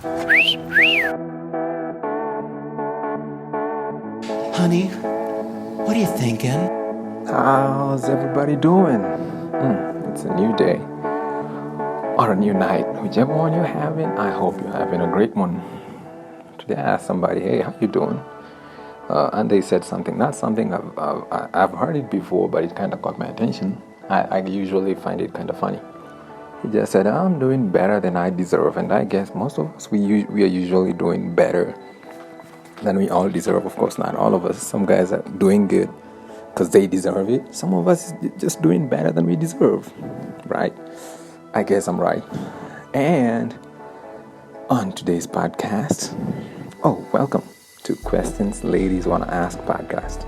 Honey, what are you thinking? How's everybody doing? It's a new day or a new night. Whichever one you're having, I hope you're having a great one. Today I asked somebody, hey, how you doing? And they said something, not something I've heard it before, but it kind of caught my attention. I usually find it kind of funny. He just said, I'm doing better than I deserve. And I guess most of us, we are usually doing better than we all deserve. Of course, not all of us. Some guys are doing good because they deserve it. Some of us just doing better than we deserve, right? I guess I'm right. And on today's podcast, welcome to Questions Ladies Wanna Ask podcast.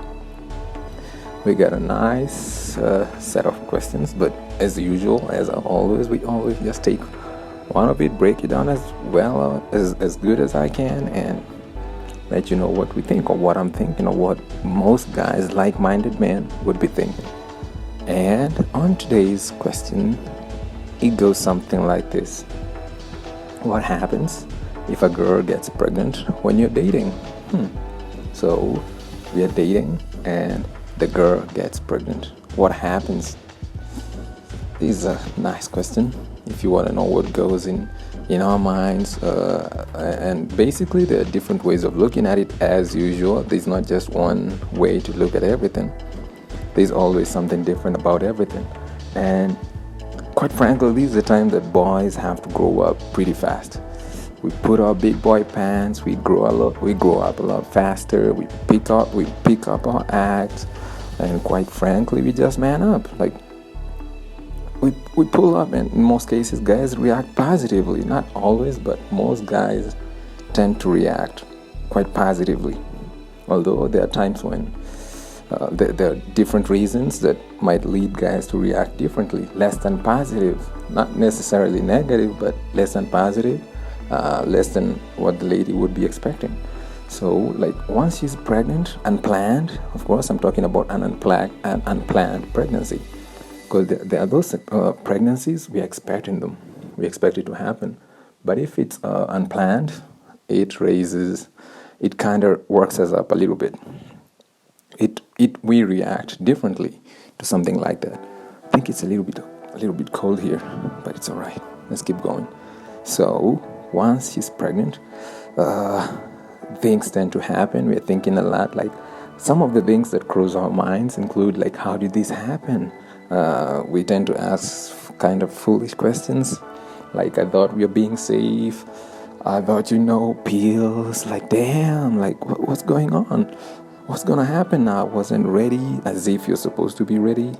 We got a nice set of questions, but as usual, as always, we always just take one of it, break it down as well as good as I can, and let you know what we think, or what I'm thinking, or what most guys, like-minded men, would be thinking. And on today's question, it goes something like this. What happens if a girl gets pregnant when you're dating? So we are dating and the girl gets pregnant. What happens? This is a nice question. If you want to know what goes in our minds, and basically there are different ways of looking at it. As usual, there's not just one way to look at everything. There's always something different about everything. And quite frankly, this is the time that boys have to grow up pretty fast. We put our big boy pants, we grow up a lot faster, we pick up our act, and quite frankly, we just man up. Like, we pull up, and in most cases guys react positively. Not always, but most guys tend to react quite positively, although there are times when there are different reasons that might lead guys to react differently. Less than positive, not necessarily negative, but less than positive, less than what the lady would be expecting. So, like, once she's pregnant, unplanned, of course I'm talking about an unplanned pregnancy, because there are those pregnancies we expect in them. We expect it to happen. But if it's unplanned, it kind of works us up a little bit. We react differently to something like that. I think it's a little bit cold here, but it's all right. Let's keep going. So once she's pregnant, things tend to happen. We're thinking a lot. Like, some of the things that cross our minds include, like, how did this happen? We tend to ask kind of foolish questions, like, I thought we were being safe. I thought, pills. Like, damn, like, what's going on? What's gonna happen now? I wasn't ready, as if you're supposed to be ready.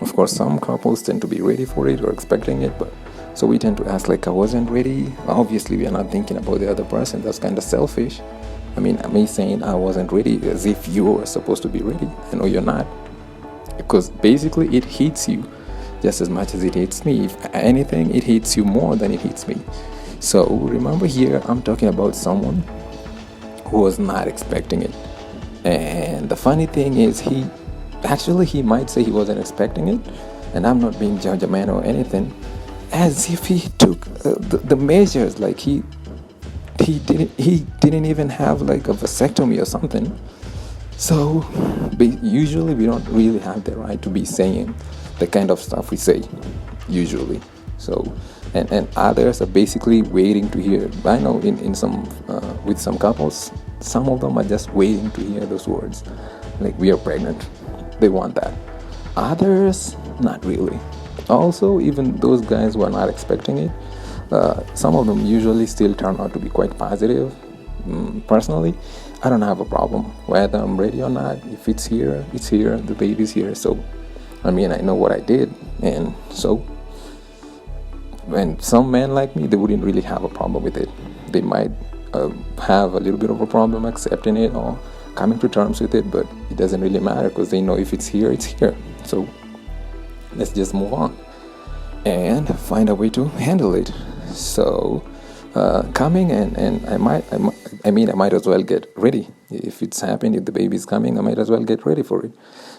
Of course, some couples tend to be ready for it or expecting it, but so we tend to ask, like, I wasn't ready. Obviously, we are not thinking about the other person. That's kind of selfish. I mean, me saying I wasn't ready as if you were supposed to be ready. I know you're not. Because basically it hits you just as much as it hits me. If anything, it hits you more than it hits me. So remember, here I'm talking about someone who was not expecting it. And the funny thing is, he might say he wasn't expecting it, and I'm not being judgmental or anything, as if he took the measures. Like, he didn't even have like a vasectomy or something. So usually we don't really have the right to be saying the kind of stuff we say, usually. So and others are basically waiting to hear. I know in some with some couples, some of them are just waiting to hear those words, like, we are pregnant. They want that. Others, not really. Also, even those guys who are not expecting it, some of them usually still turn out to be quite positive. Personally, I don't have a problem whether I'm ready or not. If it's here, it's here. The baby's here. So, I mean, I know what I did. And so, when some men like me, they wouldn't really have a problem with it. They might have a little bit of a problem accepting it or coming to terms with it, but it doesn't really matter, because they know if it's here, it's here. So, let's just move on and find a way to handle it. So, coming and I might as well get ready. If it's happening, if the baby's coming, I might as well get ready for it.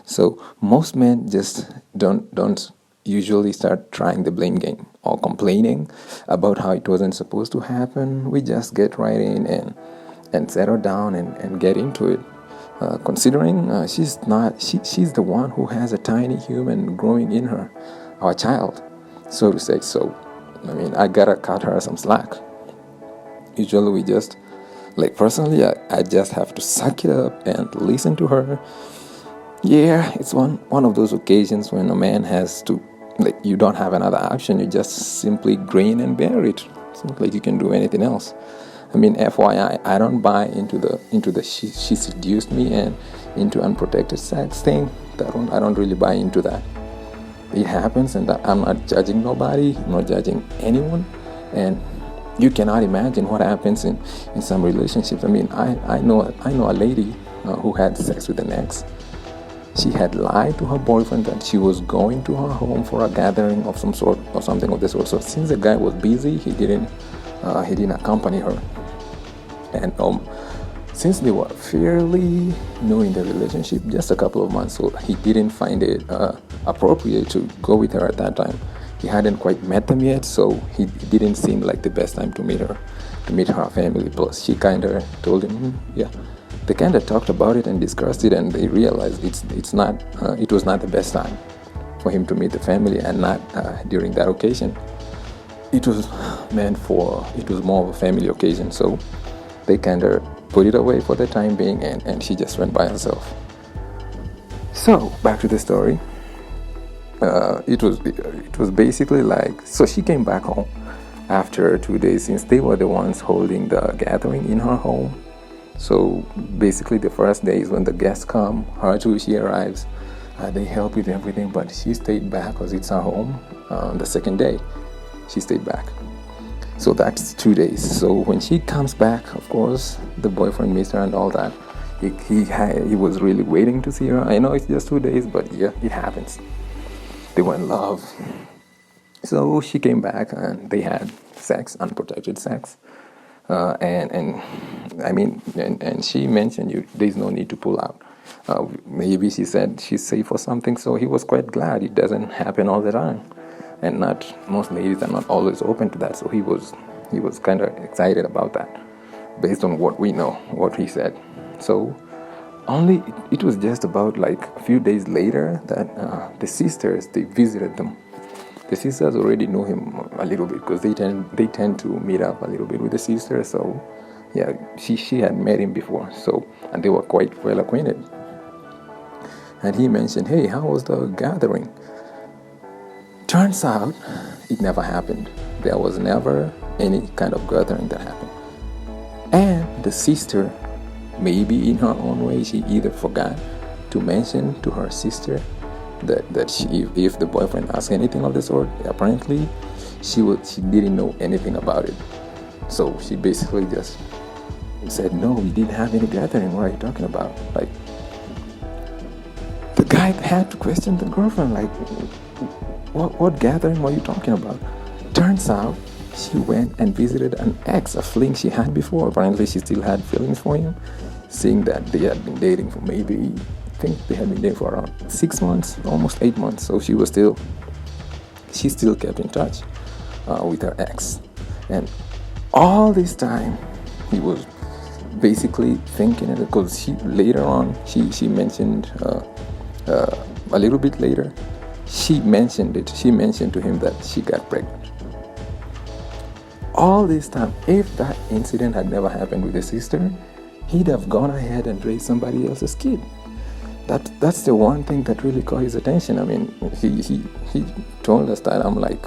So most men just don't usually start trying the blame game or complaining about how it wasn't supposed to happen. We just get right in and settle down and get into it. Considering she's the one who has a tiny human growing in her, our child, so to say. So, I mean, I gotta cut her some slack. Usually we just, like personally, I just have to suck it up and listen to her. Yeah, it's one of those occasions when a man has to, like, you don't have another option. You just simply grin and bear it. It's not like you can do anything else. I mean, FYI, I don't buy into the she seduced me and into unprotected sex thing. That one, I don't really buy into that. It happens, and I'm not judging nobody. I'm not judging anyone, and you cannot imagine what happens in some relationships. I mean, I know a lady who had sex with an ex. She had lied to her boyfriend that she was going to her home for a gathering of some sort or something of this sort. So since the guy was busy, he didn't accompany her. And since they were fairly new in the relationship, just a couple of months, so he didn't find it appropriate to go with her at that time. He hadn't quite met them yet, so he didn't seem like the best time to meet her family. Plus, she kind of told him, yeah. They kind of talked about it and discussed it, and they realized it was not the best time for him to meet the family, and not during that occasion. It was more of a family occasion, so they kind of put it away for the time being, and she just went by herself. So back to the story. It was basically like, so she came back home after 2 days, since they were the ones holding the gathering in her home. So basically the first day is when the guests come, her too, she arrives, they help with everything, but she stayed back because it's her home. The second day, she stayed back. So that's 2 days. So when she comes back, of course, the boyfriend missed her and all that. He was really waiting to see her. I know it's just 2 days, but yeah, it happens. They were in love. So she came back and they had sex, unprotected sex. And she mentioned there's no need to pull out. Maybe she said she's safe or something, so he was quite glad. It doesn't happen all the time, and most ladies are not always open to that. So he was kind of excited about that, based on what we know, what he said. So it was just about like a few days later that the sisters, they visited them. The sisters already knew him a little bit because they tend to meet up a little bit with the sisters. So yeah, she had met him before, so, and they were quite well acquainted. And he mentioned, hey, how was the gathering? Turns out it never happened. There was never any kind of gathering that happened. And the sister, maybe in her own way, she either forgot to mention to her sister that if the boyfriend asked anything of the sort, apparently she didn't know anything about it. So she basically just said, no, we didn't have any gathering. What are you talking about? Like, the guy had to question the girlfriend, like, what gathering were you talking about? Turns out she went and visited an ex, a fling she had before. Apparently she still had feelings for him, seeing that they had been dating for I think they had been dating for around 6 months, almost 8 months. So she still kept in touch with her ex. And all this time, he was basically thinking it, because later on, she mentioned, a little bit later, she mentioned to him that she got pregnant. All this time, if that incident had never happened with his sister, he'd have gone ahead and raised somebody else's kid. That's the one thing that really caught his attention. I mean, he told us that. I'm like,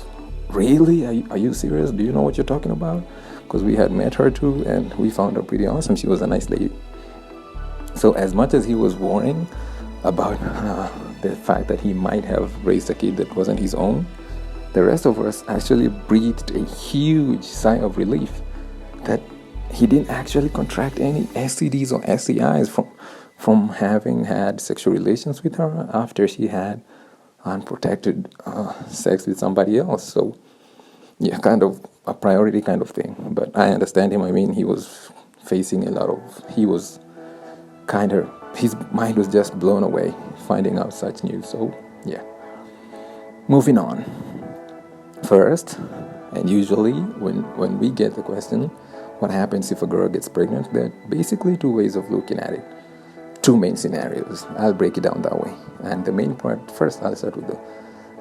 really? Are you serious? Do you know what you're talking about? Because we had met her too, and we found her pretty awesome. She was a nice lady. So as much as he was worrying about the fact that he might have raised a kid that wasn't his own, the rest of us actually breathed a huge sigh of relief that he didn't actually contract any STDs or STIs from having had sexual relations with her after she had unprotected sex with somebody else. So yeah, kind of a priority kind of thing. But I understand him. I mean, he was facing his mind was just blown away finding out such news. So yeah. Moving on. First, and usually when we get the question, what happens if a girl gets pregnant? There are basically two ways of looking at it. Two main scenarios. I'll break it down that way. And the main part, first I'll start with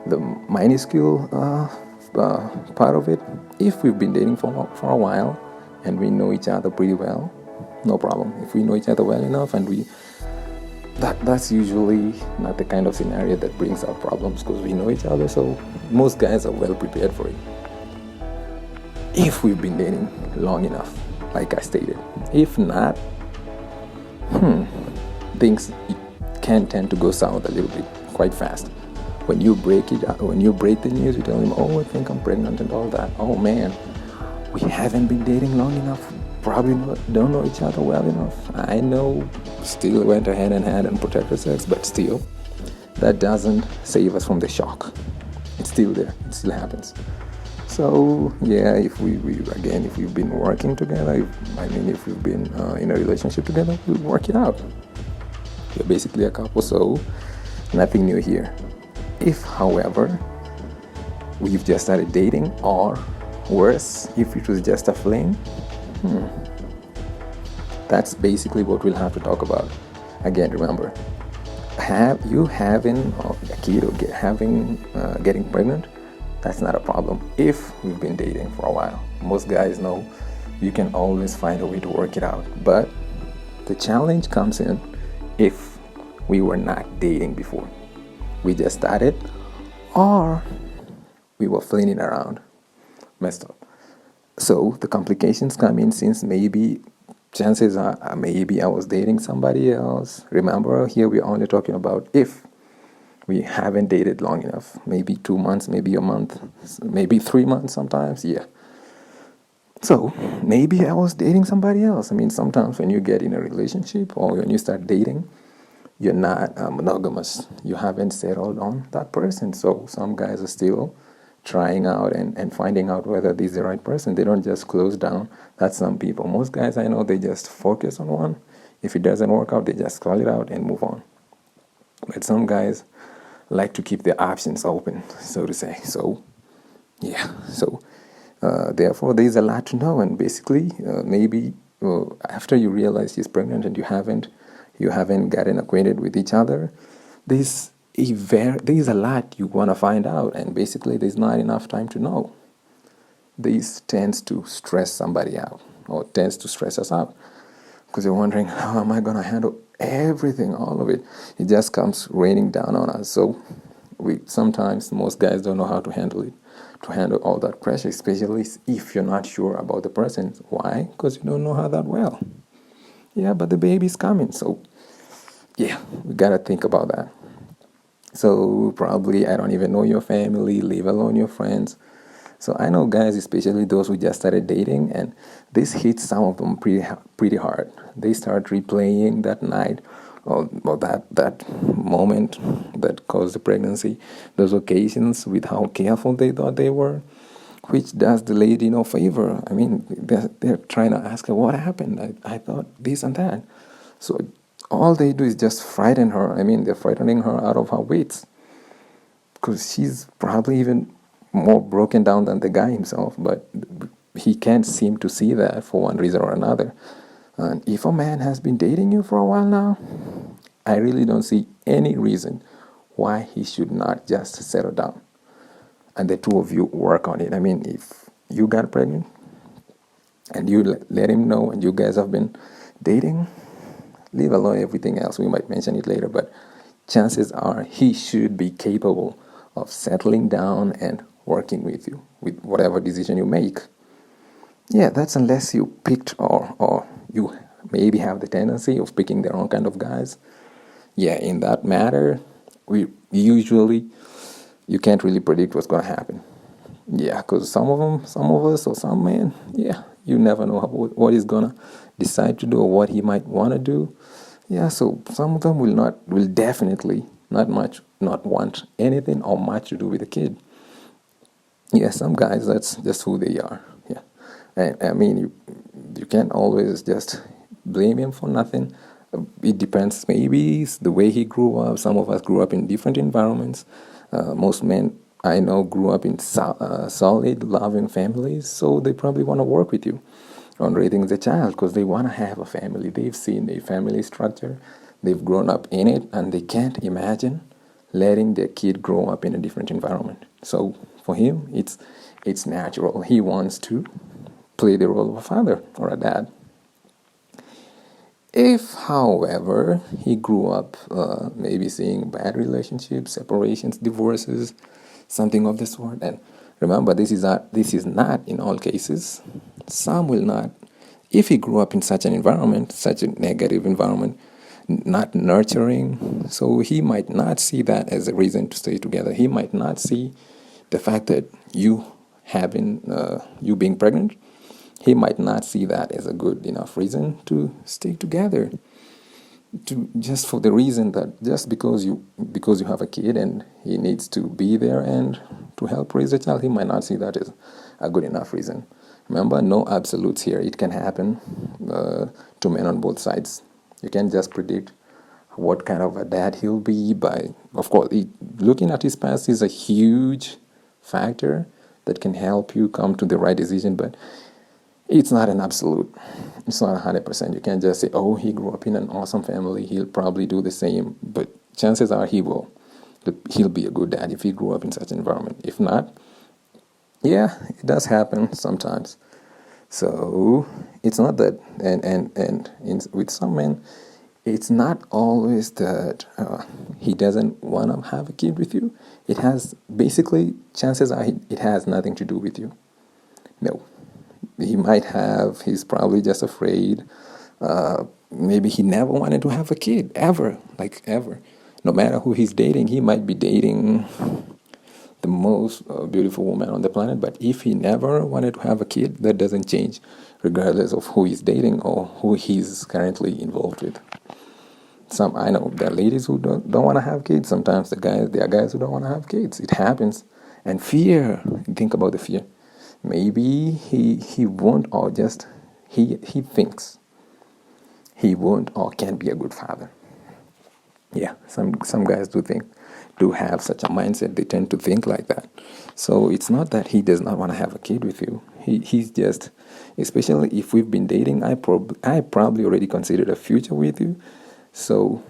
the minuscule part of it. If we've been dating for a while and we know each other pretty well, no problem. If we know each other well enough and that's usually not the kind of scenario that brings out problems because we know each other, so most guys are well prepared for it. If we've been dating long enough, like I stated. If not, things can tend to go south a little bit quite fast. When you break the news, you tell him, oh, I think I'm pregnant and all that. Oh man, we haven't been dating long enough. Probably don't know each other well enough. I know, still went hand in hand and protected sex, but still, that doesn't save us from the shock. It's still there. It still happens. So yeah, if we've been working together, if we've been in a relationship together, we'll work it out. We're basically a couple, so nothing new here. If, however, we've just started dating, or worse, if it was just a fling, that's basically what we'll have to talk about. Again, remember, having a kid or getting pregnant, that's not a problem if we've been dating for a while. Most guys know you can always find a way to work it out. But the challenge comes in if we were not dating before. We just started, or we were flinging around. Messed up. So the complications come in since maybe chances are maybe I was dating somebody else. Remember, here we're only talking about if we haven't dated long enough. Maybe 2 months, maybe a month, maybe 3 months sometimes, yeah. So maybe I was dating somebody else. Sometimes when you get in a relationship or when you start dating, you're not monogamous. You haven't settled on that person. So some guys are still trying out and finding out whether this is the right person. They don't just close down. That's some people. Most guys I know, they just focus on one. If it doesn't work out, they just call it out and move on. But some guys like to keep their options open, so to say. So, yeah. So, therefore, there's a lot to know. And basically, maybe after you realize she's pregnant and you haven't gotten acquainted with each other, there's a lot you want to find out, and basically there's not enough time to know. This tends to stress somebody out, or tends to stress us out, because you're wondering, how am I going to handle everything, all of it? It just comes raining down on us. So most guys don't know how to handle it, to handle all that pressure, especially if you're not sure about the person. Why? Because you don't know her that well. Yeah, but the baby's coming, so yeah, we gotta think about that. So probably I don't even know your family, leave alone your friends. So I know guys, especially those who just started dating, and this hits some of them pretty hard. They start replaying that night or that moment that caused the pregnancy, those occasions with how careful they thought they were, which does the lady no favor. They're trying to ask her, what happened? I thought this and that. So all they do is just frighten her. They're frightening her out of her wits, because she's probably even more broken down than the guy himself, but he can't seem to see that for one reason or another. And if a man has been dating you for a while now, I really don't see any reason why he should not just settle down and the two of you work on it. If you got pregnant and you let him know and you guys have been dating, leave alone everything else. We might mention it later, but chances are he should be capable of settling down and working with you with whatever decision you make. Yeah, that's unless you picked or you maybe have the tendency of picking the wrong kind of guys. Yeah, in that matter, you can't really predict what's going to happen. Yeah, because some of us, or some men, yeah, you never know what he's going to decide to do or what he might want to do. Yeah, so some of them will definitely not want anything or much to do with the kid. Yeah, some guys, that's just who they are. Yeah, and you can't always just blame him for nothing. It depends. Maybe it's the way he grew up. Some of us grew up in different environments. Most men I know grew up in solid, loving families, so they probably want to work with you on raising the child because they want to have a family. They've seen a family structure, they've grown up in it, and they can't imagine letting their kid grow up in a different environment. So for him, it's natural. He wants to play the role of a father or a dad. If, however, he grew up maybe seeing bad relationships, separations, divorces, something of the sort, and remember, this is not in all cases. Some will not. If he grew up in such an environment, such a negative environment, not nurturing, so he might not see that as a reason to stay together. He might not see the fact that you being pregnant, he might not see that as a good enough reason to stay together. To just for the reason that just because you have a kid and he needs to be there and to help raise a child, he might not see that as a good enough reason. Remember, no absolutes here. It can happen to men on both sides. You can't just predict what kind of a dad he'll be by, of course, looking at his past is a huge factor that can help you come to the right decision, but it's not an absolute. It's not 100%. You can't just say, oh, he grew up in an awesome family, he'll probably do the same. But chances are he will. He'll be a good dad if he grew up in such an environment. If not, yeah, it does happen sometimes. So it's not that, with some men, it's not always that he doesn't want to have a kid with you. It has, basically, chances are it has nothing to do with you. No. He's probably just afraid. Maybe he never wanted to have a kid, ever, like ever. No matter who he's dating, he might be dating the most beautiful woman on the planet, but if he never wanted to have a kid, that doesn't change, regardless of who he's dating or who he's currently involved with. I know there are ladies who don't want to have kids. Sometimes there are guys who don't want to have kids. It happens. And fear, think about the fear. Maybe he won't, or just he thinks he won't or can't be a good father. Yeah, some guys do have such a mindset. They tend to think like that. So it's not that he does not want to have a kid with you. He's just, especially if we've been dating, I probably already considered a future with you. So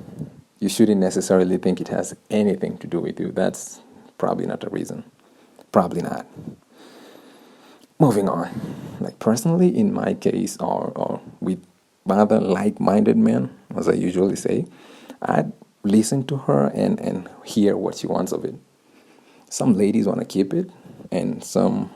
you shouldn't necessarily think it has anything to do with you. That's probably not a reason. Probably not. Moving on. Like personally, in my case, or with other like-minded men, as I usually say, I'd listen to her and hear what she wants of it. Some ladies want to keep it, and some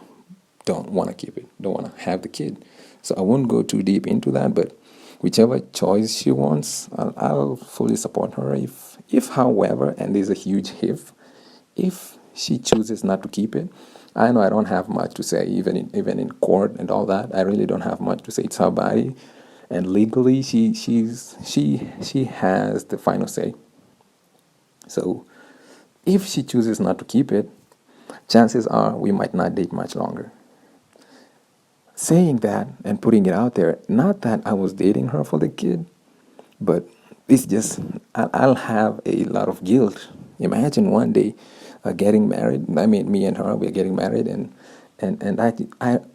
don't want to keep it, don't want to have the kid. So I won't go too deep into that, but whichever choice she wants, I'll fully support her. If, however, and there's a huge if she chooses not to keep it, I know I don't have much to say, even in court and all that. I really don't have much to say. It's her body, and legally, she has the final say. So, if she chooses not to keep it, chances are we might not date much longer. Saying that and putting it out there, not that I was dating her for the kid, but it's just I'll have a lot of guilt. Imagine one day getting married. I mean, me and her, we're getting married, and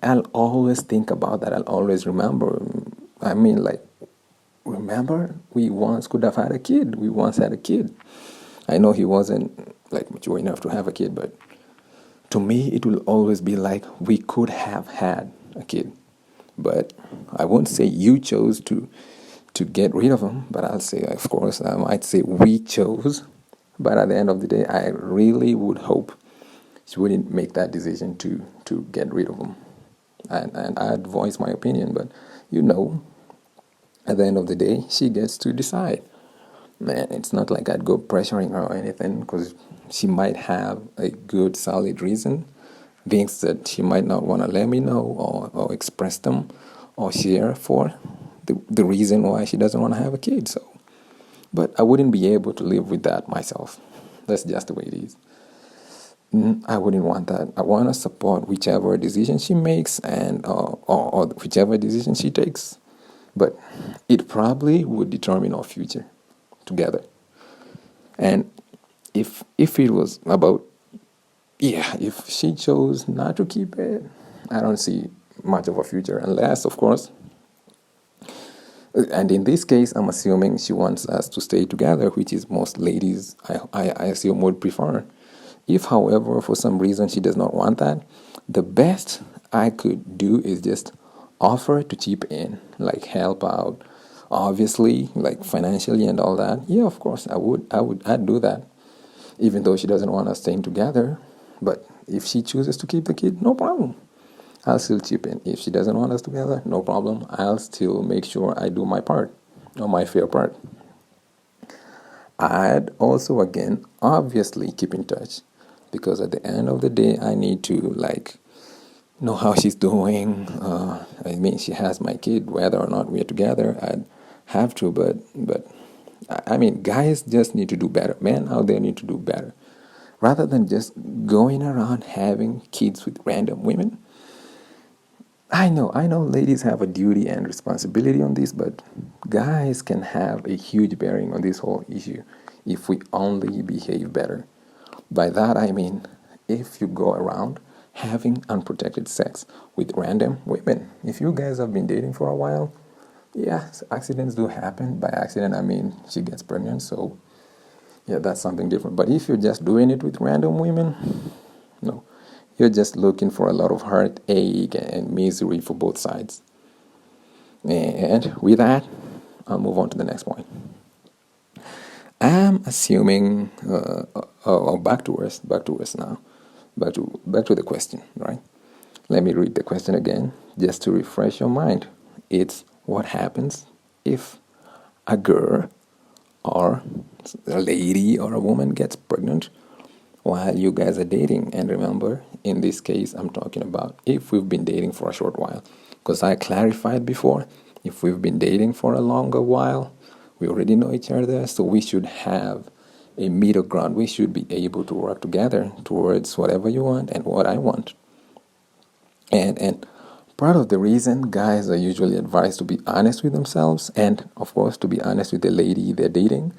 I'll always think about that. I'll always remember. I mean, like, remember, we once could have had a kid. We once had a kid. I know he wasn't like mature enough to have a kid, but to me, it will always be like we could have had a kid. But I won't say you chose to get rid of him, but I'll say, of course, I might say we chose. But at the end of the day, I really would hope she wouldn't make that decision to get rid of him. And I'd voice my opinion, but at the end of the day, she gets to decide. Man, it's not like I'd go pressuring her or anything, because she might have a good, solid reason, things that she might not want to let me know or express them or share for the reason why she doesn't want to have a kid. So, but I wouldn't be able to live with that myself. That's just the way it is. I wouldn't want that. I want to support whichever decision she makes and or whichever decision she takes. But it probably would determine our future together. And if it was about yeah, if she chose not to keep it, I don't see much of a future, unless, of course, and in this case, I'm assuming she wants us to stay together, which is most ladies, I assume, would prefer. If, however, for some reason she does not want that, the best I could do is just offer to chip in, like help out, obviously, like financially and all that. Yeah, of course, I'd do that, even though she doesn't want us staying together. But if she chooses to keep the kid, no problem. I'll still chip in. If she doesn't want us together, no problem. I'll still make sure I do my part, or my fair part. I'd also, again, obviously keep in touch, because at the end of the day, I need to like know how she's doing. I mean, she has my kid, whether or not we're together. I'd have to, but I mean, guys just need to do better. Men out there need to do better, rather than just going around having kids with random women. I know ladies have a duty and responsibility on this, but guys can have a huge bearing on this whole issue if we only behave better. By that I mean, if you go around having unprotected sex with random women, if you guys have been dating for a while, yeah, accidents do happen. By accident, I mean she gets pregnant, so yeah, that's something different. But if you're just doing it with random women, no. You're just looking for a lot of heartache and misery for both sides. And with that, I'll move on to the next point. I'm assuming, back to us now, back to the question, right? Let me read the question again, just to refresh your mind. It's what happens if a girl or a lady or a woman gets pregnant while you guys are dating. And remember, in this case, I'm talking about if we've been dating for a short while. Because I clarified before, if we've been dating for a longer while, we already know each other, so we should have a middle ground. We should be able to work together towards whatever you want and what I want. And part of the reason guys are usually advised to be honest with themselves and, of course, to be honest with the lady they're dating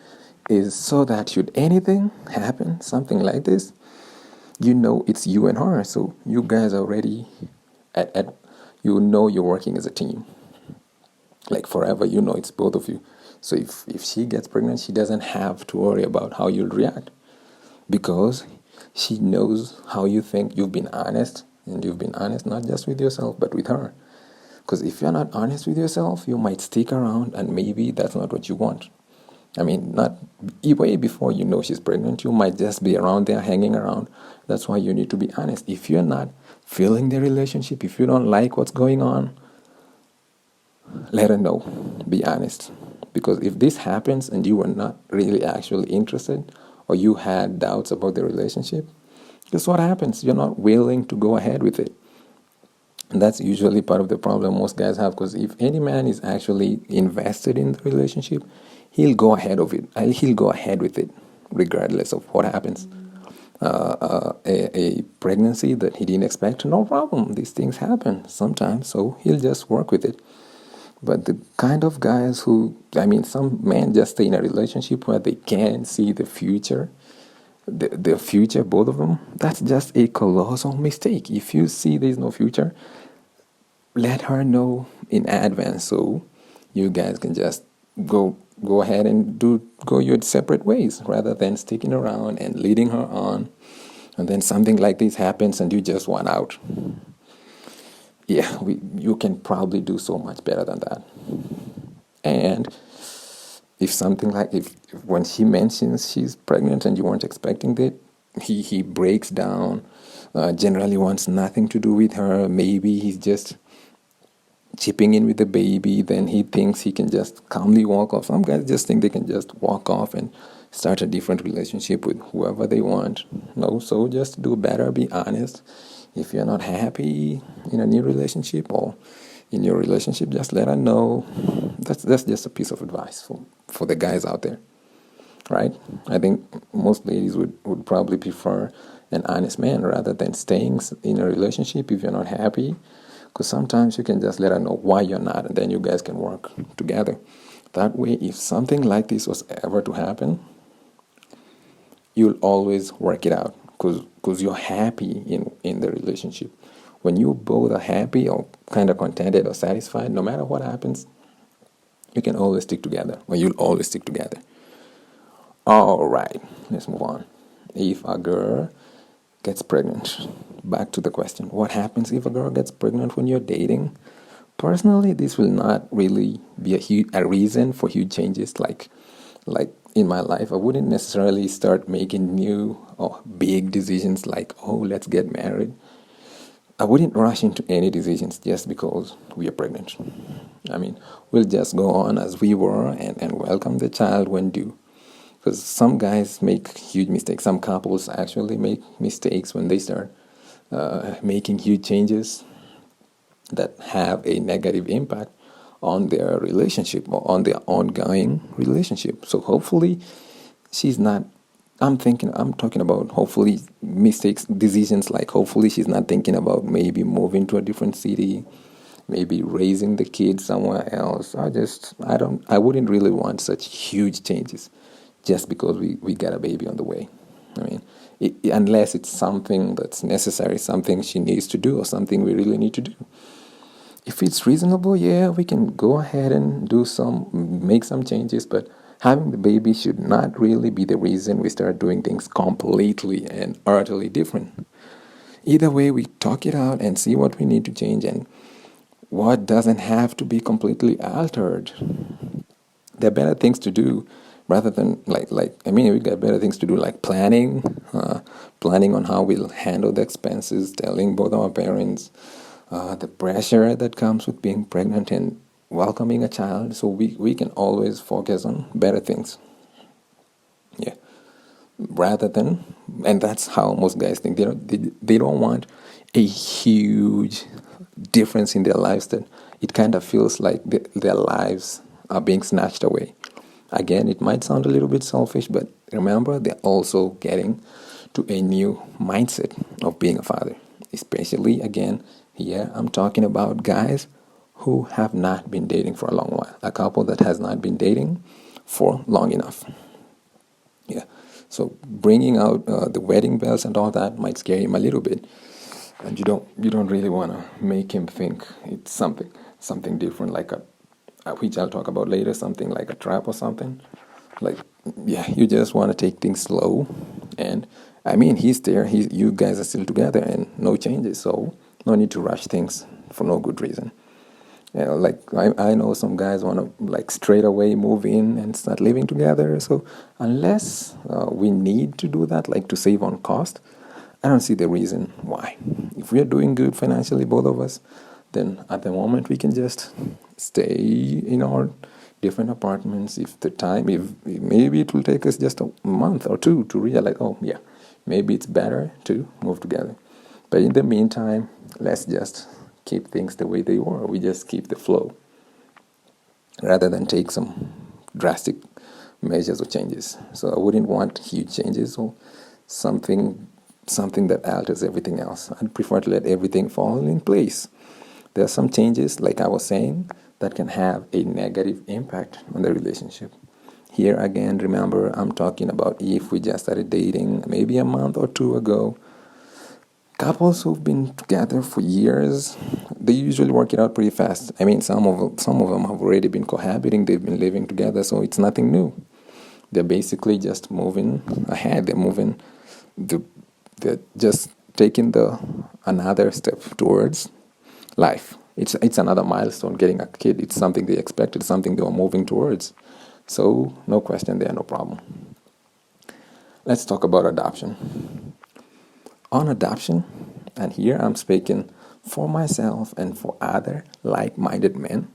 is so that should anything happen, something like this, you know it's you and her. So you guys are already at you know you're working as a team. Like forever, you know it's both of you. So if she gets pregnant, she doesn't have to worry about how you'll react, because she knows how you think. You've been honest, and you've been honest not just with yourself but with her. Because if you're not honest with yourself, you might stick around and maybe that's not what you want. I mean, not way before you know she's pregnant, you might just be around there hanging around. That's why you need to be honest. If you're not feeling the relationship, if you don't like what's going on, let her know. Be honest. Because if this happens and you were not really actually interested, or you had doubts about the relationship, guess what happens? You're not willing to go ahead with it. And that's usually part of the problem most guys have, because if any man is actually invested in the relationship, he'll go ahead of it. He'll go ahead with it, regardless of what happens. A pregnancy that he didn't expect, no problem. These things happen sometimes, so he'll just work with it. But the kind of guys who, I mean, some men just stay in a relationship where they can't see the future, the future, both of them, that's just a colossal mistake. If you see there's no future, let her know in advance so you guys can just go ahead and go your separate ways, rather than sticking around and leading her on, and then something like this happens and you just want out. Yeah, you can probably do so much better than that. And if something like if when she mentions she's pregnant and you weren't expecting it, he breaks down, generally wants nothing to do with her. Maybe he's just chipping in with the baby, then he thinks he can just calmly walk off. Some guys just think they can just walk off and start a different relationship with whoever they want. No, so just do better, be honest. If you're not happy in a new relationship or in your relationship, just let her know. That's just a piece of advice for the guys out there, right? I think most ladies would probably prefer an honest man rather than staying in a relationship if you're not happy. Because sometimes you can just let her know why you're not, and then you guys can work together. That way, if something like this was ever to happen, you'll always work it out. because you're happy in the relationship. When you both are happy or kind of contented or satisfied, no matter what happens, you can always stick together, or you'll always stick together. All right, let's move on. If a girl gets pregnant, back to the question, what happens if a girl gets pregnant when you're dating? Personally, this will not really be a reason for huge changes. Like in my life, I wouldn't necessarily start making new or big decisions like, oh, let's get married. I wouldn't rush into any decisions just because we are pregnant. I mean, we'll just go on as we were and welcome the child when due. Because some guys make huge mistakes. Some couples actually make mistakes when they start making huge changes that have a negative impact on their relationship or on their ongoing relationship. So hopefully she's not, I'm talking about hopefully mistakes, decisions like hopefully she's not thinking about maybe moving to a different city, maybe raising the kids somewhere else. I wouldn't really want such huge changes just because we got a baby on the way. I mean, unless it's something that's necessary, something she needs to do or something we really need to do. If it's reasonable, yeah, we can go ahead and make some changes, but having the baby should not really be the reason we start doing things completely and utterly different. Either way, we talk it out and see what we need to change and what doesn't have to be completely altered. There are better things to do rather than we got better things to do like planning on how we'll handle the expenses, telling both our parents, the pressure that comes with being pregnant and welcoming a child. So we can always focus on better things. Yeah. Rather than, and that's how most guys think. They don't want a huge difference in their lives that it kind of feels like their lives are being snatched away. Again, it might sound a little bit selfish, but remember, they're also getting to a new mindset of being a father. Especially, again, here I'm talking about guys who have not been dating for a long while. A couple that has not been dating for long enough. Yeah. So bringing out the wedding bells and all that might scare him a little bit, and you don't really want to make him think it's something different, like which I'll talk about later, something like a trap or something. Like, yeah, you just want to take things slow, and I mean, he's there. You guys are still together, and no changes, so no need to rush things for no good reason. Yeah, like I know some guys want to like straight away move in and start living together. So unless we need to do that, like to save on cost, I don't see the reason why. If we are doing good financially, both of us, then at the moment we can just stay in our different apartments. If maybe it will take us just a month or two to realize, oh yeah, maybe it's better to move together. But in the meantime, let's just keep things the way they were. We just keep the flow rather than take some drastic measures or changes. So I wouldn't want huge changes or something that alters everything else. I'd prefer to let everything fall in place. There are some changes, like I was saying, that can have a negative impact on the relationship. Here again, remember, I'm talking about if we just started dating maybe a month or two ago. Couples who've been together for years, they usually work it out pretty fast. I mean, some of them have already been cohabiting, they've been living together, so it's nothing new. They're basically just moving ahead. They're just taking another step towards life. It's another milestone. Getting a kid, it's something they expected, something they were moving towards. So no question there, no problem. Let's talk about adoption. On adoption, and here I'm speaking for myself and for other like-minded men,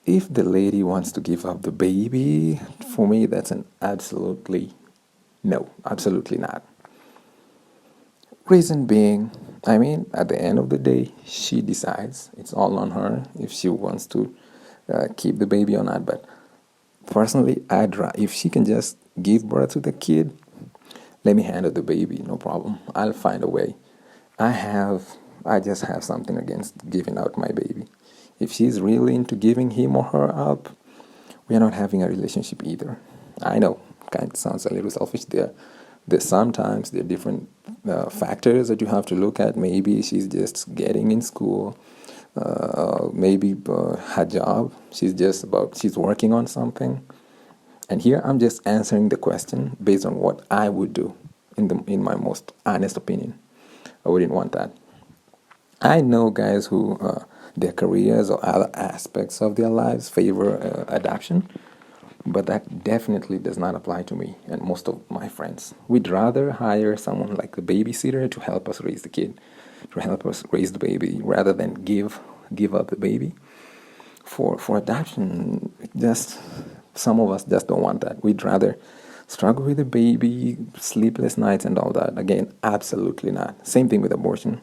if the lady wants to give up the baby, for me that's an absolutely no, absolutely not. Reason being, I mean, at the end of the day, she decides. It's all on her if she wants to keep the baby or not. But personally, if she can just give birth to the kid, let me handle the baby, no problem. I'll find a way. I just have something against giving out my baby. If she's really into giving him or her up, we are not having a relationship either. I know, kind of sounds a little selfish there. Sometimes there are different factors that you have to look at. Maybe she's just getting in school. Maybe her job. She's working on something. And here I'm just answering the question based on what I would do in my most honest opinion. I wouldn't want that. I know guys who their careers or other aspects of their lives favor adoption, but that definitely does not apply to me and most of my friends. We'd rather hire someone like a babysitter to help us raise the kid, to help us raise the baby, rather than give up the baby for adoption. Just some of us just don't want that. We'd rather struggle with the baby, sleepless nights, and all that. Again, absolutely not. Same thing with abortion.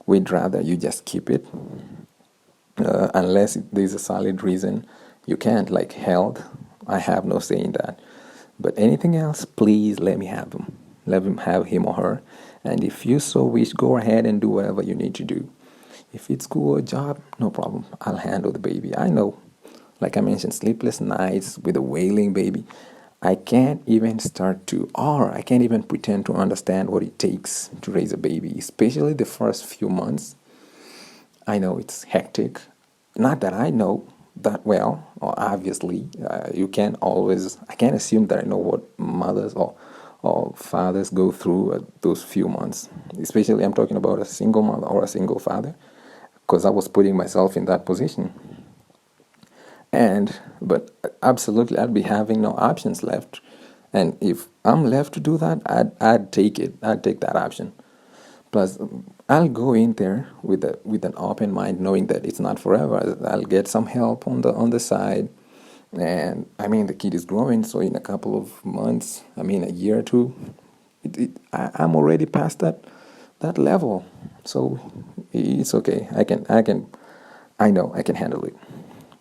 We'd rather you just keep it, unless there's a solid reason you can't, like health. I have no say in that. But anything else, please let me have them. Let him have him or her. And if you so wish, go ahead and do whatever you need to do. If it's school or job, no problem. I'll handle the baby. I know, like I mentioned, sleepless nights with a wailing baby. I can't even I can't even pretend to understand what it takes to raise a baby, especially the first few months. I know it's hectic. Not that I know that well, or obviously, I can't assume that I know what mothers or fathers go through those few months. Especially, I'm talking about a single mother or a single father, because I was putting myself in that position. But absolutely, I'd be having no options left. And if I'm left to do that, I'd take it. I'd take that option. Plus, I'll go in there with an open mind, knowing that it's not forever. I'll get some help on the side, and I mean the kid is growing. So in a couple of months, I mean a year or two, I'm already past that level. So it's okay. I know I can handle it.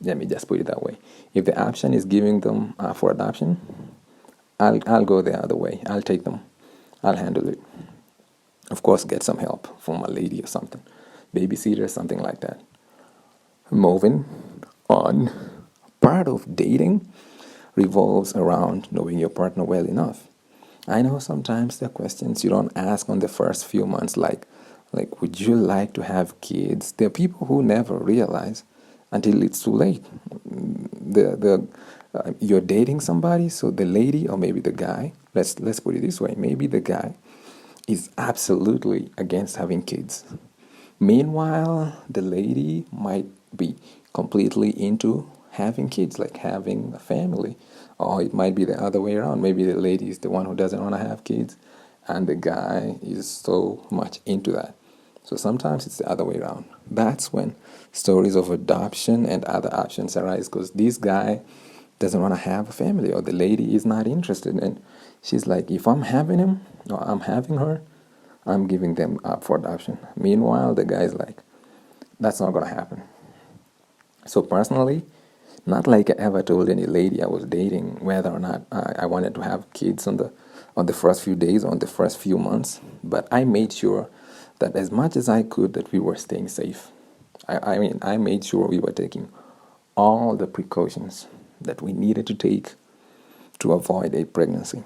Let me just put it that way. If the option is giving them for adoption, I'll go the other way. I'll take them. I'll handle it. Of course, get some help from a lady or something, babysitter, something like that. Moving on, part of dating revolves around knowing your partner well enough. I know sometimes there are questions you don't ask on the first few months, like would you like to have kids? There are people who never realize until it's too late. You're dating somebody, so the lady or maybe the guy. Let's put it this way: maybe the guy is absolutely against having kids. Meanwhile, the lady might be completely into having kids, like having a family. Or it might be the other way around. Maybe the lady is the one who doesn't want to have kids, and the guy is so much into that. So sometimes it's the other way around. That's when stories of adoption and other options arise, because this guy doesn't want to have a family, or the lady is not interested. And she's like, if I'm having him or I'm having her, I'm giving them up for adoption. Meanwhile, the guy's like, that's not going to happen. So personally, not like I ever told any lady I was dating whether or not I wanted to have kids on the first few days, on the first few months. But I made sure that as much as I could, that we were staying safe. I made sure we were taking all the precautions that we needed to take to avoid a pregnancy.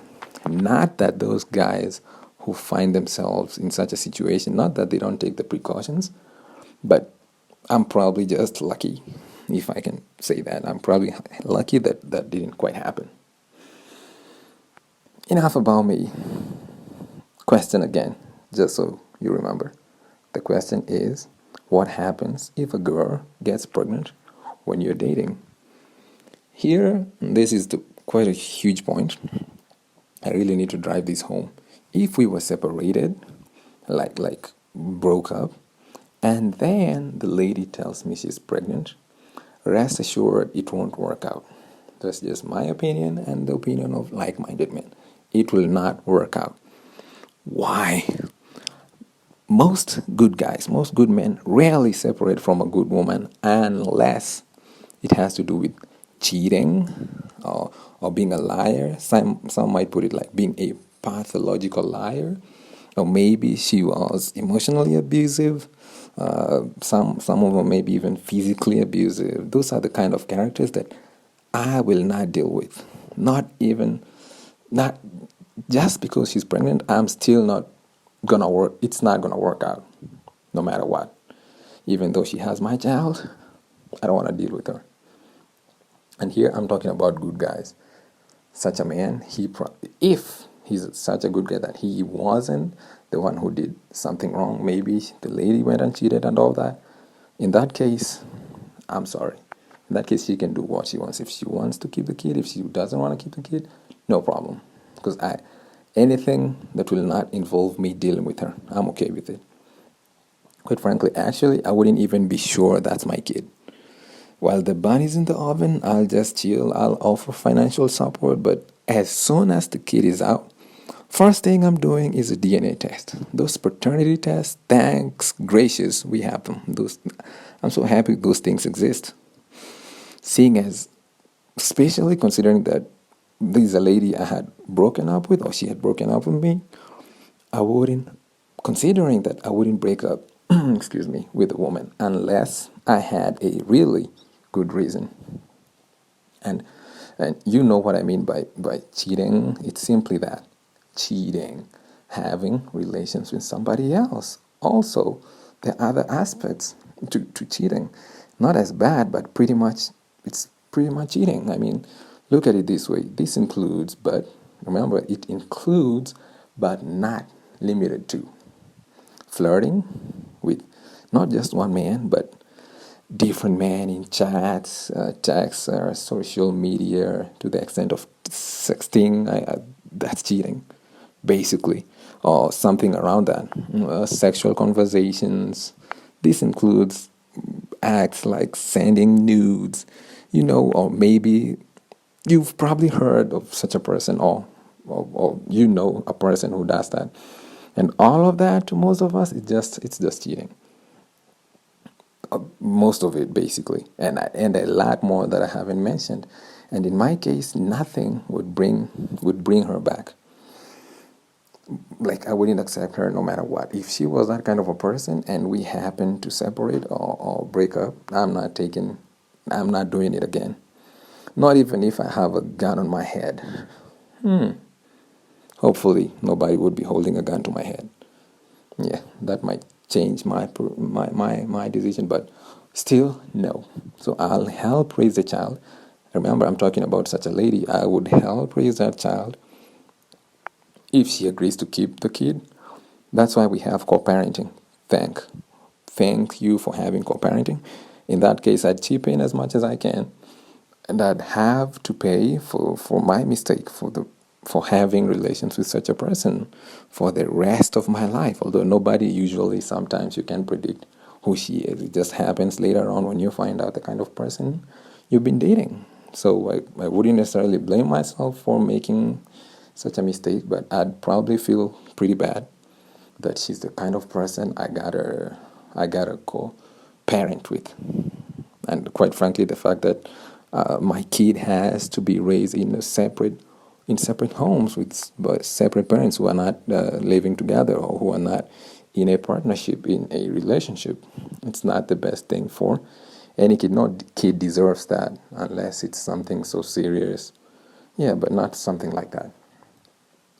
Not that those guys who find themselves in such a situation, not that they don't take the precautions, but I'm probably just lucky, if I can say that. I'm probably lucky that that didn't quite happen. Enough about me. Question again, just so you remember. The question is, what happens if a girl gets pregnant when you're dating? Here, this is quite a huge point. I really need to drive this home. If we were separated, like broke up, and then the lady tells me she's pregnant, rest assured it won't work out. That's just my opinion and the opinion of like-minded men. It will not work out. Why? Most good guys, most good men rarely separate from a good woman unless it has to do with cheating or being a liar. Some might put it like being a pathological liar, or maybe she was emotionally abusive. Some of them maybe even physically abusive. Those are the kind of characters that I will not deal with. Not just because she's pregnant, I'm still not gonna work. It's not gonna work out, no matter what. Even though she has my child, I don't want to deal with her. And here I'm talking about good guys. Such a man, if he's such a good guy that he wasn't the one who did something wrong, maybe the lady went and cheated and all that. In that case, I'm sorry. In that case, she can do what she wants. If she wants to keep the kid, if she doesn't want to keep the kid, no problem. Because anything that will not involve me dealing with her, I'm okay with it. Quite frankly, actually, I wouldn't even be sure that's my kid. While the bun is in the oven, I'll just chill. I'll offer financial support. But as soon as the kid is out, first thing I'm doing is a DNA test. Those paternity tests, thanks gracious, we have them. I'm so happy those things exist. Seeing as, especially considering that this is a lady I had broken up with, or she had broken up with me, considering that I wouldn't break up, excuse me, with a woman unless I had a really good reason. And you know what I mean by cheating. It's simply that. Cheating, having relations with somebody else. Also, there are other aspects to cheating. Not as bad, but it's pretty much cheating. I mean, look at it this way. This includes, but remember, it includes, but not limited to, flirting with not just one man, but different men in chats, texts, social media, to the extent of sexting. That's cheating, basically, or something around that. Sexual conversations. This includes acts like sending nudes, or maybe you've probably heard of such a person, or a person who does that. And all of that, to most of us, it's just cheating. Most of it, basically, and a lot more that I haven't mentioned. And in my case, nothing would bring her back. Like, I wouldn't accept her no matter what. If she was that kind of a person and we happen to separate or break up, I'm not doing it again. Not even if I have a gun on my head. Hopefully, nobody would be holding a gun to my head. Yeah, that might change my decision, but still, no. So I'll help raise the child. Remember, I'm talking about such a lady. I would help raise that child if she agrees to keep the kid. That's why we have co-parenting. Thank you for having co-parenting. In that case, I'd chip in as much as I can, and I'd have to pay for my mistake, for having relations with such a person for the rest of my life. Although sometimes you can predict who she is. It just happens later on when you find out the kind of person you've been dating. So I wouldn't necessarily blame myself for making such a mistake, but I'd probably feel pretty bad that she's the kind of person I gotta co-parent with. And quite frankly, the fact that my kid has to be raised in separate homes with separate parents who are not living together, or who are not in a partnership, in a relationship, it's not the best thing for any kid. No kid deserves that unless it's something so serious. Yeah, but not something like that.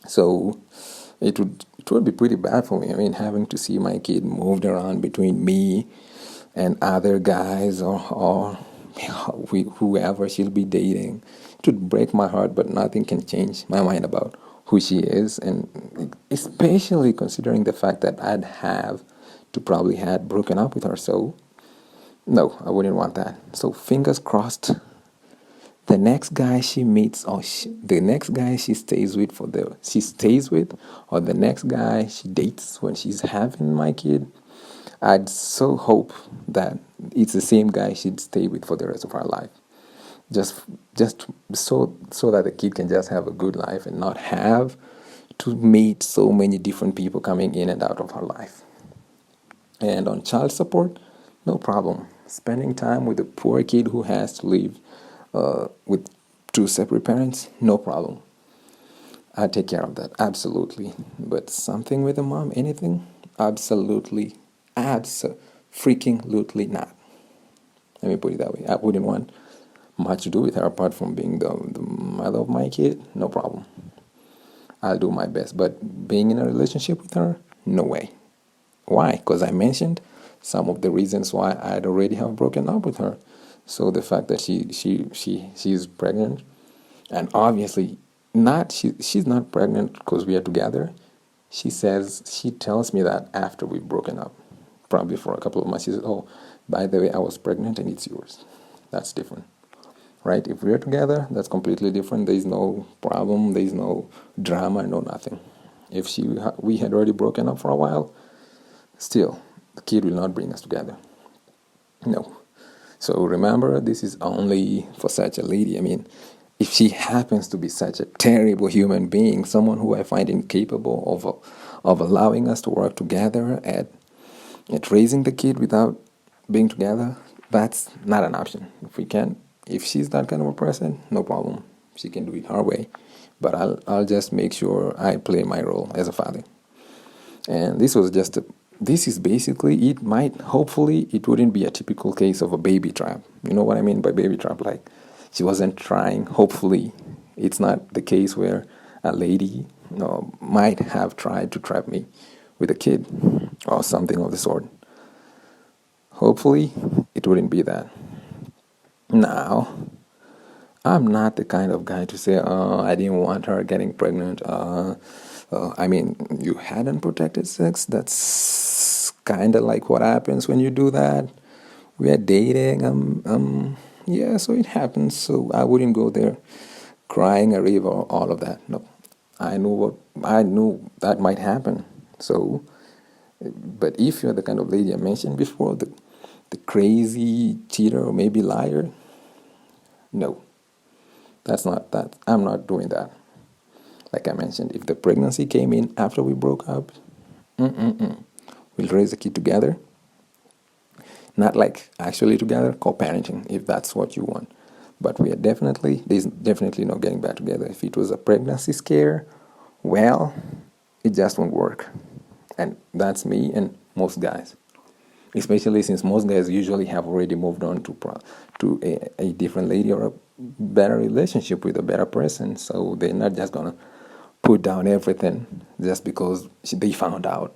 So it would be pretty bad for me. I mean, having to see my kid moved around between me and other guys, or whoever she'll be dating. It would break my heart, but nothing can change my mind about who she is, and especially considering the fact that I'd have to probably had broken up with her. So no, I wouldn't want that. So fingers crossed, the next guy she meets, or the next guy she stays with, or the next guy she dates when she's having my kid, I'd so hope that it's the same guy she'd stay with for the rest of her life. Just so that the kid can just have a good life and not have to meet so many different people coming in and out of her life. And on child support, no problem. Spending time with a poor kid who has to live with two separate parents, no problem. I take care of that, absolutely. But something with a mom, anything, absolutely freaking not. Let me put it that way. I wouldn't want much to do with her apart from being the mother of my kid. No problem. I'll do my best. But being in a relationship with her, no way. Why? Because I mentioned some of the reasons why I'd already have broken up with her. So the fact that she's pregnant, and obviously she's not pregnant because we are together. She tells me that after we've broken up, probably for a couple of months. She says, "Oh, by the way, I was pregnant and it's yours." That's different, right? If we're together, that's completely different. There's no problem. There's no drama. No nothing. If we had already broken up for a while, still the kid will not bring us together. No. So remember, this is only for such a lady. I mean, if she happens to be such a terrible human being, someone who I find incapable of allowing us to work together at raising the kid without being together, that's not an option. If she's that kind of a person, no problem. She can do it her way. But I'll just make sure I play my role as a father. And this is basically, hopefully, it wouldn't be a typical case of a baby trap. You know what I mean by baby trap? Like, she wasn't trying. Hopefully, it's not the case where a lady, might have tried to trap me with a kid or something of the sort. Hopefully, it wouldn't be that. Now, I'm not the kind of guy to say, "Oh, I didn't want her getting pregnant." I mean, you had unprotected sex. That's kind of like what happens when you do that. We are dating. Yeah, so it happens. So I wouldn't go there crying a river, all of that. No, I knew that might happen. So, but if you're the kind of lady I mentioned before, the crazy cheater or maybe liar, no, that's not that. I'm not doing that. Like I mentioned, if the pregnancy came in after we broke up, we'll raise the kid together. Not like actually together, co-parenting, if that's what you want. But there's definitely no getting back together. If it was a pregnancy scare, well, it just won't work. And that's me and most guys. Especially since most guys usually have already moved on to a different lady or a better relationship with a better person. So they're not just going to put down everything just because they found out.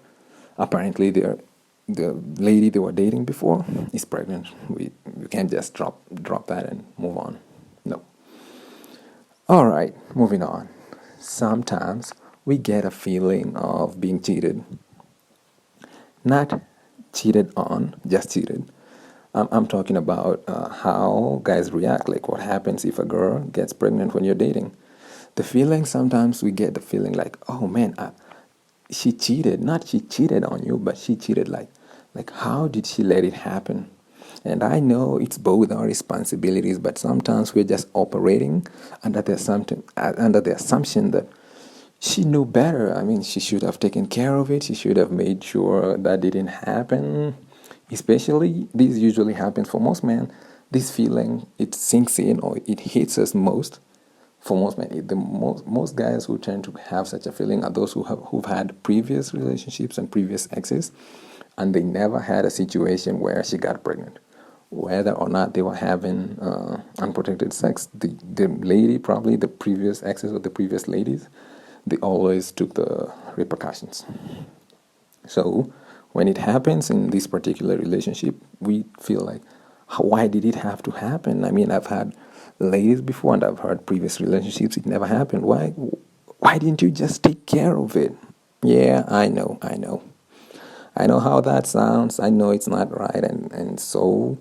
Apparently, the lady they were dating before is pregnant. You can't just drop that and move on. No. All right, moving on. Sometimes we get a feeling of being cheated. Not cheated on, just cheated. I'm talking about how guys react, like what happens if a girl gets pregnant when you're dating. Sometimes we get the feeling like, oh man, she cheated. Not she cheated on you, but she cheated like how did she let it happen? And I know it's both our responsibilities, but sometimes we're just operating under the assumption that she knew better. I mean, she should have taken care of it. She should have made sure that didn't happen. Especially, this usually happens for most men. This feeling, it sinks in or it hits us most. For most men, most guys who tend to have such a feeling are those who've had previous relationships and previous exes, and they never had a situation where she got pregnant. Whether or not they were having unprotected sex, the lady, probably the previous exes or the previous ladies, they always took the repercussions. So when it happens in this particular relationship, we feel like, why did it have to happen? I mean, I've had ladies before and I've had previous relationships. It never happened. Why didn't you just take care of it? Yeah, I know. I know how that sounds. I know it's not right. And so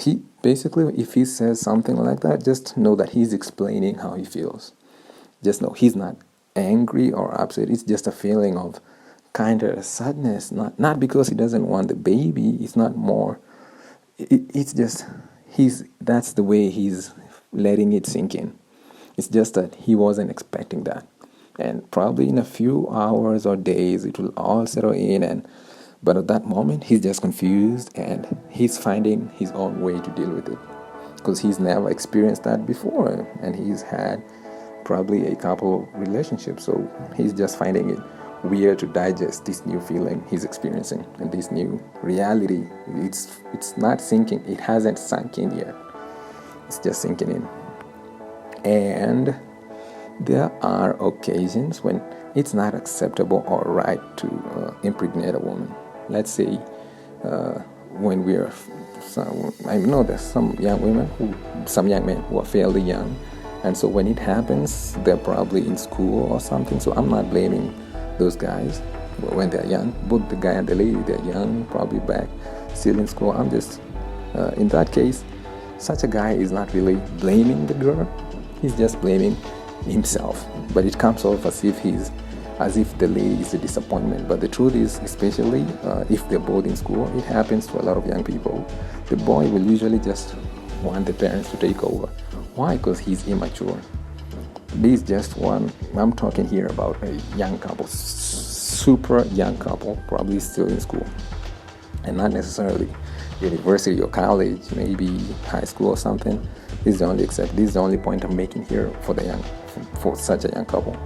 he basically, if he says something like that, just know that he's explaining how he feels. Just know he's not angry or upset. It's just a feeling of kind of sadness. Not because he doesn't want the baby. It's not more. It's just that's the way he's letting it sink in. It's just that he wasn't expecting that. And probably in a few hours or days, it will all settle in. But at that moment, he's just confused and he's finding his own way to deal with it. Because he's never experienced that before. And he's had probably a couple of relationships. So he's just finding it weird to digest this new feeling he's experiencing and this new reality. It's not sinking. It hasn't sunk in yet. It's just sinking in. And There are occasions when it's not acceptable or right to impregnate a woman. Let's say when we're, I know there's some young women some young men who are fairly young, and so when it happens, they're probably in school or something. So I'm not blaming those guys when they're young. Both the guy and the lady, they're young, probably back, still in school. I'm just, in that case, such a guy is not really blaming the girl. He's just blaming himself. But it comes off as if the lady is a disappointment. But the truth is, especially if they're both in school, it happens to a lot of young people. The boy will usually just want the parents to take over. Why? Because he's immature. This is just one. I'm talking here about a young couple, super young couple, probably still in school, and not necessarily university or college, maybe high school or something. This is the only point I'm making here for such a young couple.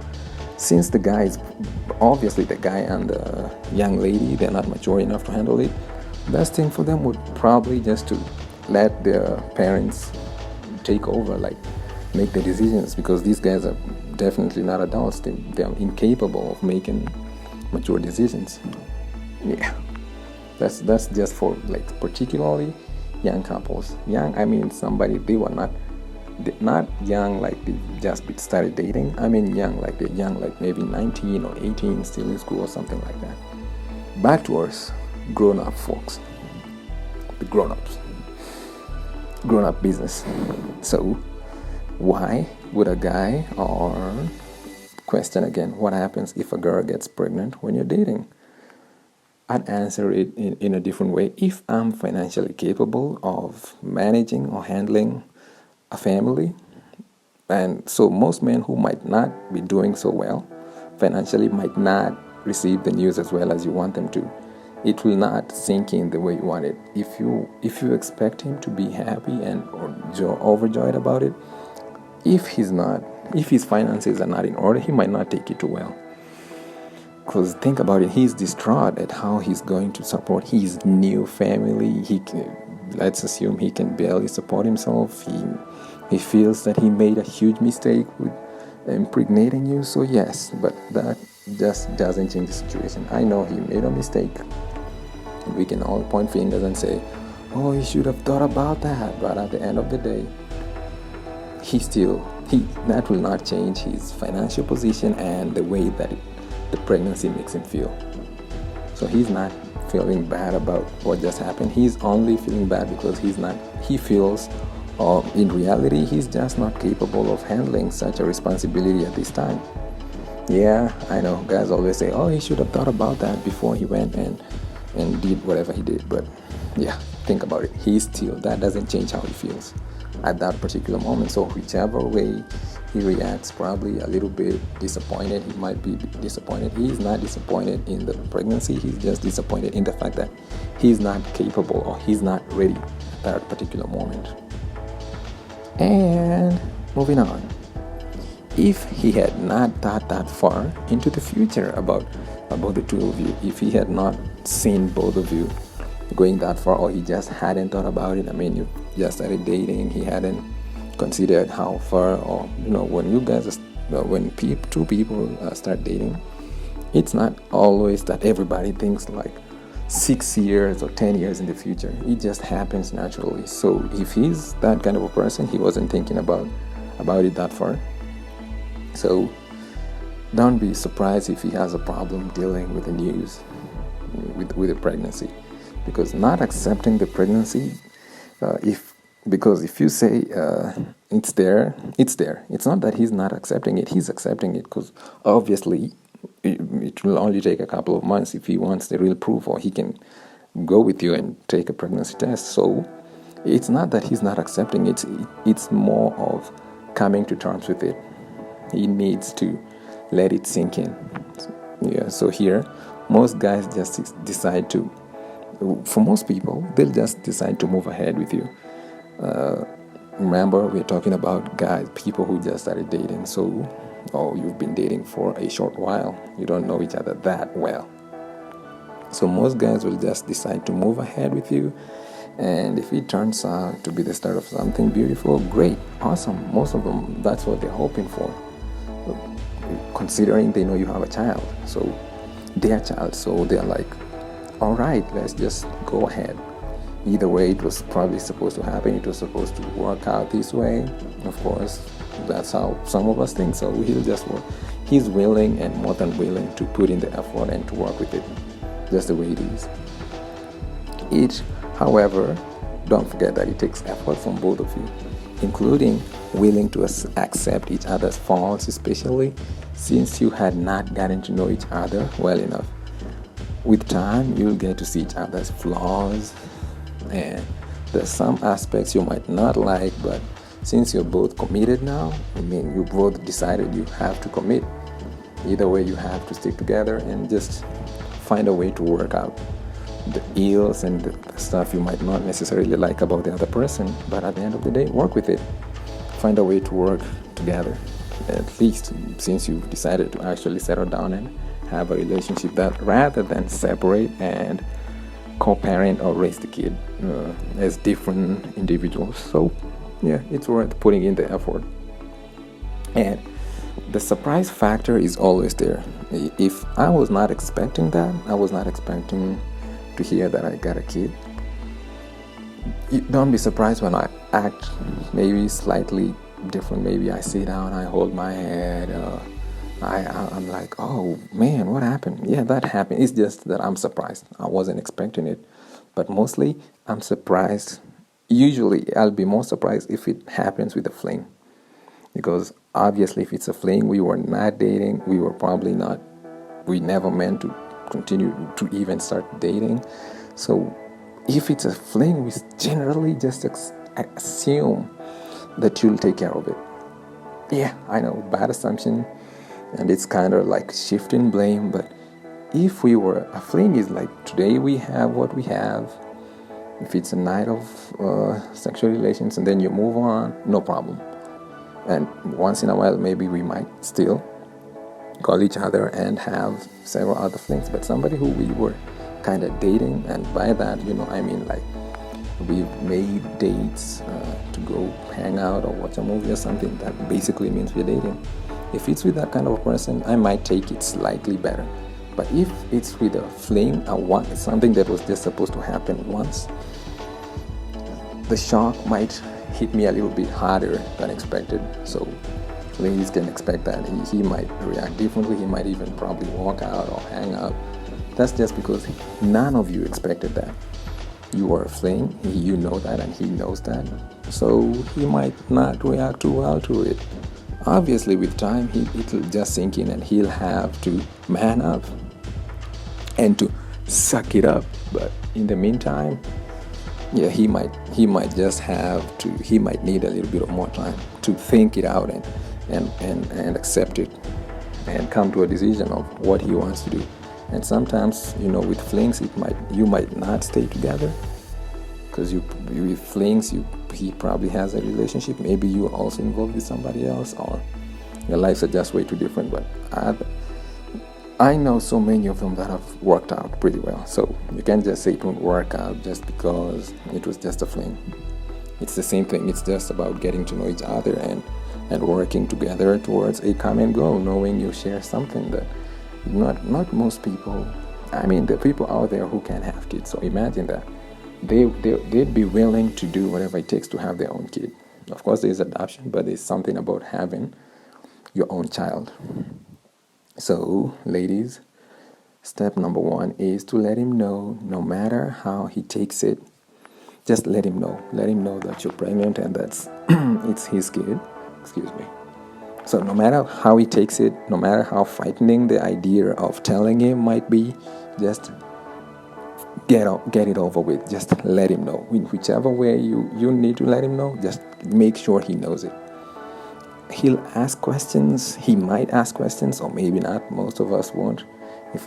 Since the guy is obviously, the guy and the young lady, they're not mature enough to handle it. Best thing for them would probably just to let their parents take over, like make the decisions, because these guys are definitely not adults. They're incapable of making mature decisions. Yeah, that's just for like particularly young couples. Young, I mean somebody, they were not young like they just started dating. I mean young like they're young, like maybe 19 or 18, still in school or something like that. Back to us grown-up folks, the grown-ups, grown-up business. So why would a guy, or question again, what happens if a girl gets pregnant when you're dating? I'd answer it in a different way. If I'm financially capable of managing or handling a family, and so most men who might not be doing so well financially might not receive the news as well as you want them to. It will not sink in the way you want it. If you expect him to be happy and overjoyed about it, if his finances are not in order, he might not take it too well. Because think about it, he's distraught at how he's going to support his new family. Let's assume he can barely support himself. He feels that he made a huge mistake with impregnating you. So yes, but that just doesn't change the situation. I know he made a mistake. We can all point fingers and say, oh, he should have thought about that. But at the end of the day, that will not change his financial position and the way that the pregnancy makes him feel. So he's not feeling bad about what just happened. He's only feeling bad because he feels, or in reality, he's just not capable of handling such a responsibility at this time. Yeah, I know guys always say, oh, he should have thought about that before he went and did whatever he did. But yeah, think about it. That doesn't change how he feels at that particular moment. So whichever way he reacts, probably a little bit disappointed. He might be disappointed. He's not disappointed in the pregnancy. He's just disappointed in the fact that he's not capable, or he's not ready at that particular moment. And moving on. If he had not thought that far into the future about the two of you, if he had not seen both of you going that far, or he just hadn't thought about it, I mean, you just started dating, he hadn't considered how far, or when two people start dating, it's not always that everybody thinks like 6 years or 10 years in the future. It just happens naturally. So if he's that kind of a person, he wasn't thinking about it that far. So don't be surprised if he has a problem dealing with the news, with the pregnancy, because not accepting the pregnancy, because if you say it's there. It's not that he's not accepting it. He's accepting it because obviously it will only take a couple of months if he wants the real proof, or he can go with you and take a pregnancy test. So it's not that he's not accepting it. It's more of coming to terms with it. He needs to let it sink in. Yeah. So here, most guys just decide to. For most people, they'll just decide to move ahead with you. Remember, we're talking about people who just started dating. So, or you've been dating for a short while. You don't know each other that well. So most guys will just decide to move ahead with you. And if it turns out to be the start of something beautiful, great, awesome. Most of them, that's what they're hoping for. considering they know you have a child, so their child, so they're like, all right, let's just go ahead. Either way, it was probably supposed to happen. It was supposed to work out this way. Of course, that's how some of us think. So he'll just work. He's willing and more than willing to put in the effort and to work with it just the way it is. It, however, don't forget that it takes effort from both of you, including willing to accept each other's faults, especially since you had not gotten to know each other well enough. With time, you'll get to see each other's flaws, and there's some aspects you might not like, but since you're both committed now, you both decided you have to commit. Either way, you have to stick together and just find a way to work out the ills and the stuff you might not necessarily like about the other person, but at the end of the day, work with it. Find a way to work together, at least since you've decided to actually settle down and have a relationship, that rather than separate and co-parent or raise the kid as different individuals. So yeah, it's worth putting in the effort. And the surprise factor is always there. If I was not expecting that, I was not expecting to hear that I got a kid, don't be surprised when I act maybe slightly different. Maybe I sit down, I hold my head, I'm like, oh man, what happened? Yeah, that happened. It's just that I'm surprised. I wasn't expecting it. But mostly, I'm surprised. Usually, I'll be more surprised if it happens with a fling. Because obviously, if it's a fling, we were not dating. We never meant to continue to even start dating. So, if it's a fling, we generally just assume that you'll take care of it. Yeah, I know, bad assumption. And it's kind of like shifting blame, but if we were a fling, is like today we have what we have. If it's a night of sexual relations and then you move on, no problem. And once in a while, maybe we might still call each other and have several other flings. But somebody who we were kind of dating, and by that, like we've made dates to go hang out or watch a movie or something, that basically means we're dating. If it's with that kind of a person, I might take it slightly better. But if it's with a fling, something that was just supposed to happen once, the shock might hit me a little bit harder than expected. So ladies can expect that he might react differently. He might even probably walk out or hang out. That's just because none of you expected that. You are a fling, you know that, and he knows that. So he might not react too well to it. Obviously, with time, it'll just sink in and he'll have to man up and to suck it up. But in the meantime, yeah, he might need a little bit of more time to think it out and accept it and come to a decision of what he wants to do. And sometimes, with flings, you might not stay together because with flings, he probably has a relationship. Maybe you are also involved with somebody else, or your lives are just way too different. But I know so many of them that have worked out pretty well. So you can't just say it won't work out just because it was just a fling. It's the same thing. It's just about getting to know each other and working together towards a common goal, knowing you share something that not most people, the people out there who can have kids. So imagine that. They'd be willing to do whatever it takes to have their own kid. Of course, there's adoption, but there's something about having your own child. So, ladies, step number 1 is to let him know, no matter how he takes it, just let him know. Let him know that you're pregnant and that's it's his kid. Excuse me. So no matter how he takes it, no matter how frightening the idea of telling him might be, just get it over with. Just let him know. In whichever way you need to let him know, just make sure he knows it. He'll ask questions. He might ask questions, or maybe not. Most of us won't. If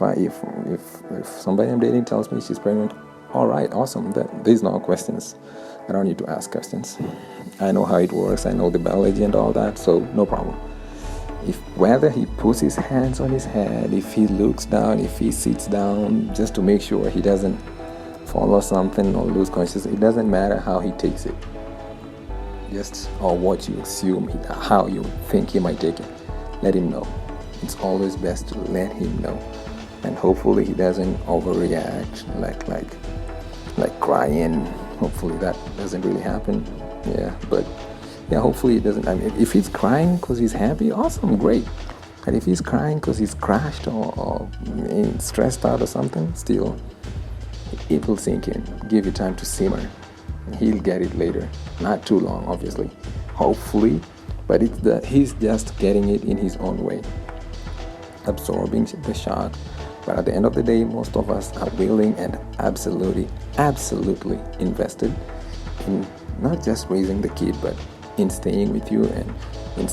somebody I'm dating tells me she's pregnant, all right, awesome. There's no questions. I don't need to ask questions. I know how it works. I know the biology and all that, so no problem. Whether he puts his hands on his head, if he looks down, if he sits down, just to make sure he doesn't follow something or lose consciousness, it doesn't matter how he takes it. Or what you assume, how you think he might take it. Let him know. it's always best to let him know, and hopefully he doesn't overreact, like crying. Hopefully that doesn't really happen. Yeah, but yeah, hopefully it doesn't. I mean, if he's crying because he's happy, awesome, great. And if he's crying because he's crashed or stressed out or something, still, it will sink in. Give it time to simmer. He'll get it later. Not too long, obviously. Hopefully, but he's just getting it in his own way, absorbing the shock. But at the end of the day, most of us are willing and absolutely invested in not just raising the kid, but in staying with you and in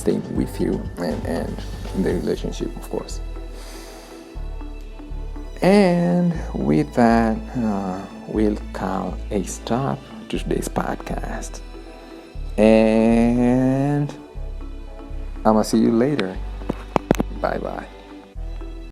the relationship, of course. And with that, we'll call a stop to today's podcast. And I'm gonna see you later. Bye bye.